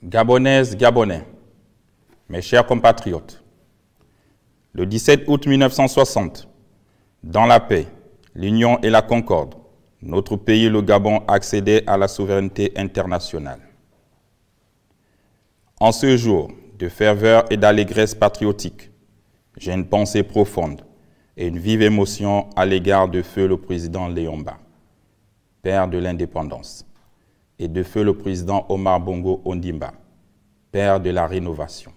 Gabonaises, Gabonais, mes chers compatriotes, le 17 août 1960, dans la paix, l'union et la concorde, notre pays, le Gabon, accédait à la souveraineté internationale. En ce jour de ferveur et d'allégresse patriotique, j'ai une pensée profonde et une vive émotion à l'égard de feu le président Léon Mba, père de l'indépendance, et de feu le président Omar Bongo Ondimba, père de la rénovation.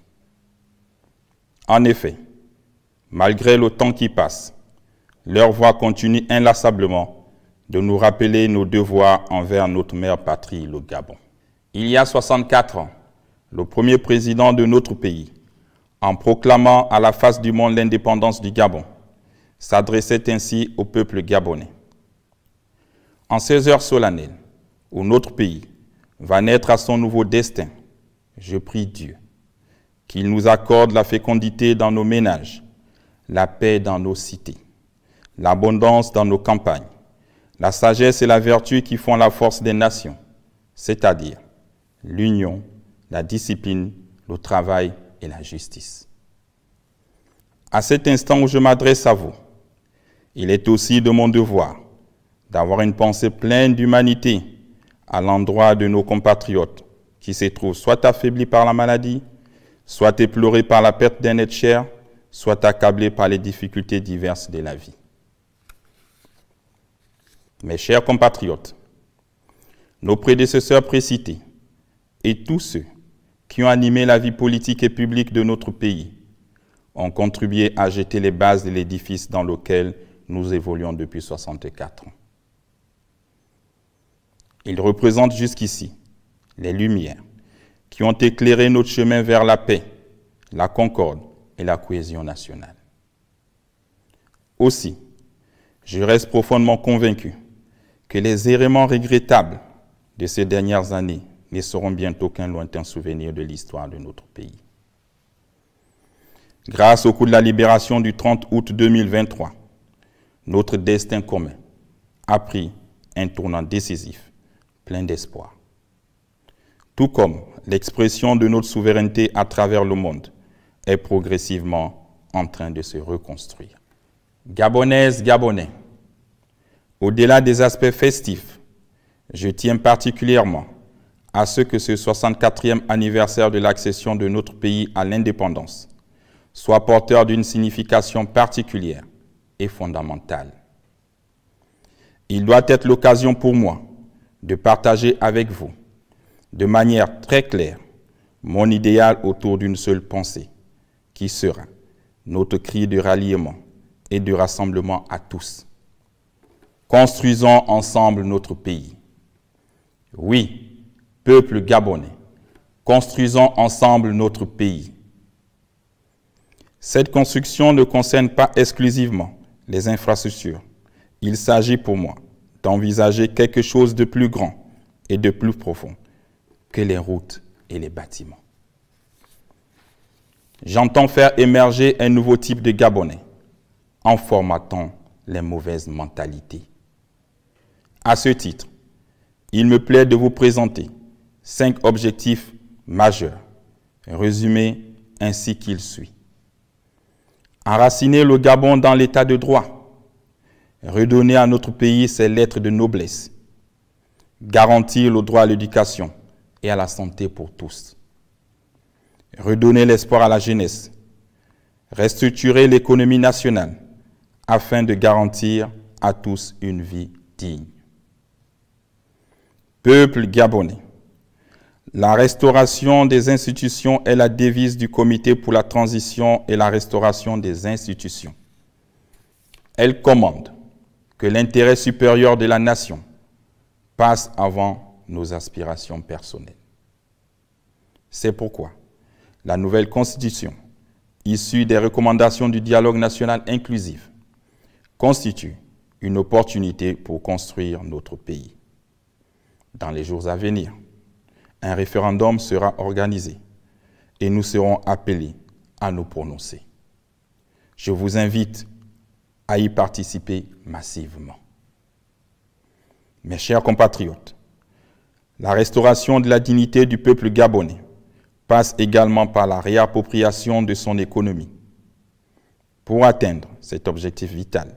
En effet, malgré le temps qui passe, leur voix continue inlassablement de nous rappeler nos devoirs envers notre mère patrie, le Gabon. Il y a 64 ans, le premier président de notre pays, en proclamant à la face du monde l'indépendance du Gabon, s'adressait ainsi au peuple gabonais. En ces heures solennelles, où notre pays va naître à son nouveau destin, je prie Dieu qu'il nous accorde la fécondité dans nos ménages, la paix dans nos cités, l'abondance dans nos campagnes, la sagesse et la vertu qui font la force des nations, c'est-à-dire l'union, la discipline, le travail et la justice. À cet instant où je m'adresse à vous, il est aussi de mon devoir d'avoir une pensée pleine d'humanité à l'endroit de nos compatriotes qui se trouvent soit affaiblis par la maladie, soit éplorés par la perte d'un être cher, soit accablés par les difficultés diverses de la vie. Mes chers compatriotes, nos prédécesseurs précités et tous ceux qui ont animé la vie politique et publique de notre pays ont contribué à jeter les bases de l'édifice dans lequel nous évoluons depuis 64 ans. Ils représentent jusqu'ici les lumières qui ont éclairé notre chemin vers la paix, la concorde et la cohésion nationale. Aussi, je reste profondément convaincu que les errements regrettables de ces dernières années ne seront bientôt qu'un lointain souvenir de l'histoire de notre pays. Grâce au coup de la libération du 30 août 2023, notre destin commun a pris un tournant décisif, plein d'espoir. Tout comme l'expression de notre souveraineté à travers le monde est progressivement en train de se reconstruire. Gabonaises, Gabonais, au-delà des aspects festifs, je tiens particulièrement à ce que ce 64e anniversaire de l'accession de notre pays à l'indépendance soit porteur d'une signification particulière et fondamentale. Il doit être l'occasion pour moi de partager avec vous, de manière très claire, mon idéal autour d'une seule pensée, qui sera notre cri de ralliement et de rassemblement à tous. Construisons ensemble notre pays. Oui, peuple gabonais, construisons ensemble notre pays. Cette construction ne concerne pas exclusivement les infrastructures. Il s'agit pour moi d'envisager quelque chose de plus grand et de plus profond que les routes et les bâtiments. J'entends faire émerger un nouveau type de Gabonais en formatant les mauvaises mentalités. À ce titre, il me plaît de vous présenter 5 objectifs majeurs, résumés ainsi qu'il suit. Enraciner le Gabon dans l'état de droit, redonner à notre pays ses lettres de noblesse, garantir le droit à l'éducation et à la santé pour tous, redonner l'espoir à la jeunesse, restructurer l'économie nationale afin de garantir à tous une vie digne. Peuple gabonais, la restauration des institutions est la devise du Comité pour la transition et la restauration des institutions. Elle commande que l'intérêt supérieur de la nation passe avant nos aspirations personnelles. C'est pourquoi la nouvelle Constitution, issue des recommandations du dialogue national inclusif, constitue une opportunité pour construire notre pays. Dans les jours à venir, un référendum sera organisé et nous serons appelés à nous prononcer. Je vous invite à y participer massivement. Mes chers compatriotes, la restauration de la dignité du peuple gabonais passe également par la réappropriation de son économie. Pour atteindre cet objectif vital,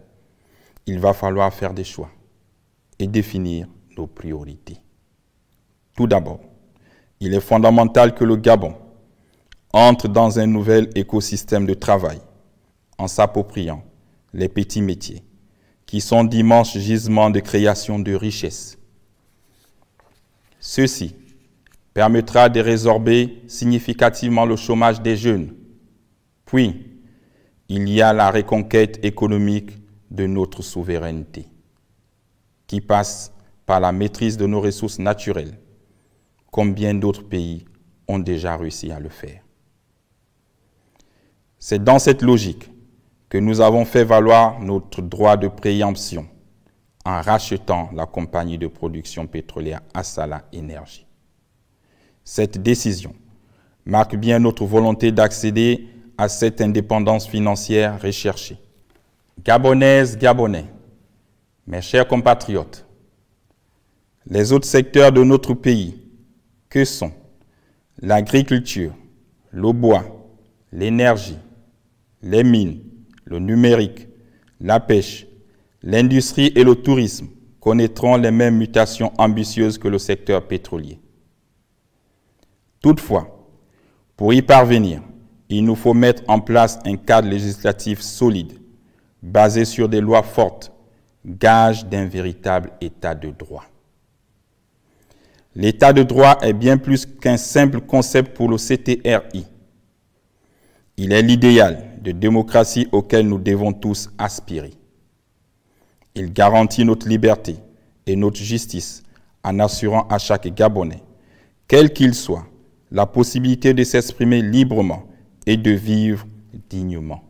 il va falloir faire des choix et définir nos priorités. Tout d'abord, il est fondamental que le Gabon entre dans un nouvel écosystème de travail en s'appropriant les petits métiers qui sont d'immenses gisements de création de richesses. Ceci permettra de résorber significativement le chômage des jeunes. Puis, il y a la reconquête économique de notre souveraineté, qui passe par la maîtrise de nos ressources naturelles, comme bien d'autres pays ont déjà réussi à le faire. C'est dans cette logique que nous avons fait valoir notre droit de préemption en rachetant la compagnie de production pétrolière Assala Energy. Cette décision marque bien notre volonté d'accéder à cette indépendance financière recherchée. Gabonaises, Gabonais, mes chers compatriotes, les autres secteurs de notre pays, que sont l'agriculture, le bois, l'énergie, les mines, le numérique, la pêche, l'industrie et le tourisme, connaîtront les mêmes mutations ambitieuses que le secteur pétrolier. Toutefois, pour y parvenir, il nous faut mettre en place un cadre législatif solide, basé sur des lois fortes, gage d'un véritable état de droit. L'état de droit est bien plus qu'un simple concept pour le CTRI. Il est l'idéal de démocratie auquel nous devons tous aspirer. Il garantit notre liberté et notre justice en assurant à chaque Gabonais, quel qu'il soit, la possibilité de s'exprimer librement et de vivre dignement.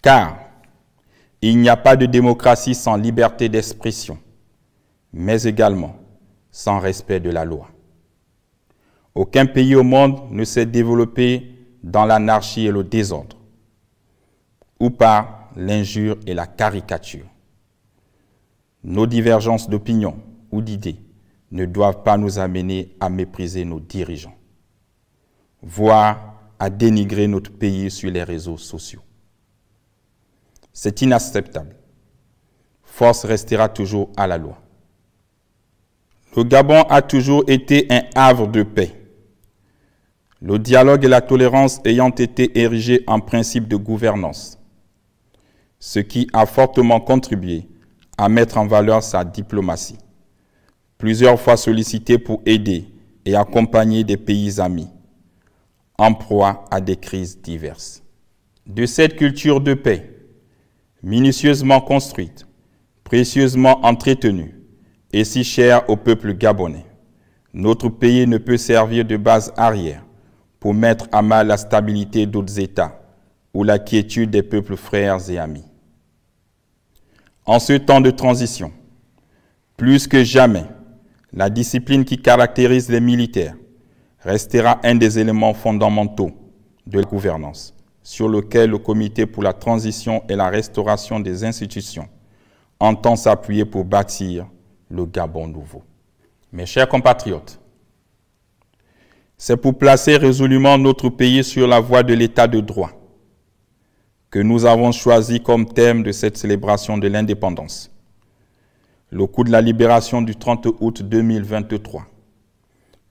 Car il n'y a pas de démocratie sans liberté d'expression, mais également sans respect de la loi. Aucun pays au monde ne s'est développé dans l'anarchie et le désordre, ou par l'injure et la caricature. Nos divergences d'opinion ou d'idées ne doivent pas nous amener à mépriser nos dirigeants, voire à dénigrer notre pays sur les réseaux sociaux. C'est inacceptable. Force restera toujours à la loi. Le Gabon a toujours été un havre de paix. Le dialogue et la tolérance ayant été érigés en principe de gouvernance, ce qui a fortement contribué à mettre en valeur sa diplomatie, plusieurs fois sollicité pour aider et accompagner des pays amis, en proie à des crises diverses. De cette culture de paix, minutieusement construite, précieusement entretenue et si chère au peuple gabonais, notre pays ne peut servir de base arrière pour mettre à mal la stabilité d'autres États ou la quiétude des peuples frères et amis. En ce temps de transition, plus que jamais, la discipline qui caractérise les militaires restera un des éléments fondamentaux de la gouvernance, sur lequel le Comité pour la transition et la restauration des institutions entend s'appuyer pour bâtir le Gabon nouveau. Mes chers compatriotes, c'est pour placer résolument notre pays sur la voie de l'état de droit que nous avons choisi comme thème de cette célébration de l'indépendance le coup de la libération du 30 août 2023,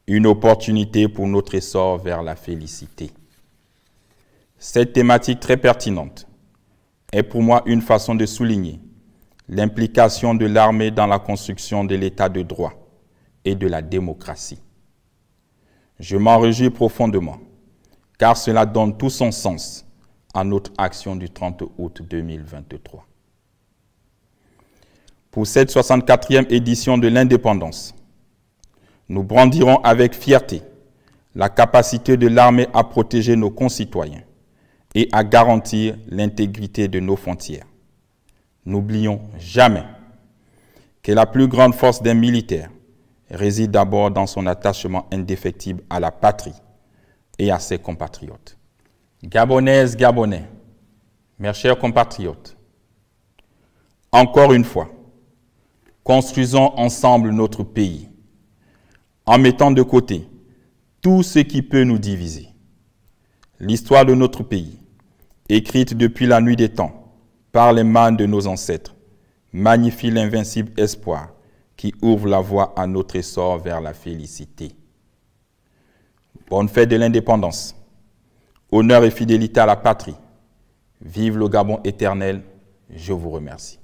une opportunité pour notre essor vers la félicité. Cette thématique très pertinente est pour moi une façon de souligner l'implication de l'armée dans la construction de l'état de droit et de la démocratie. Je m'en réjouis profondément, car cela donne tout son sens à notre action du 30 août 2023. Pour cette 64e édition de l'indépendance, nous brandirons avec fierté la capacité de l'armée à protéger nos concitoyens et à garantir l'intégrité de nos frontières. N'oublions jamais que la plus grande force d'un militaire réside d'abord dans son attachement indéfectible à la patrie et à ses compatriotes. Gabonaises, Gabonais, mes chers compatriotes, encore une fois, construisons ensemble notre pays en mettant de côté tout ce qui peut nous diviser. L'histoire de notre pays, écrite depuis la nuit des temps par les mains de nos ancêtres, magnifie l'invincible espoir qui ouvre la voie à notre essor vers la félicité. Bonne fête de l'indépendance. Honneur et fidélité à la patrie. Vive le Gabon éternel. Je vous remercie.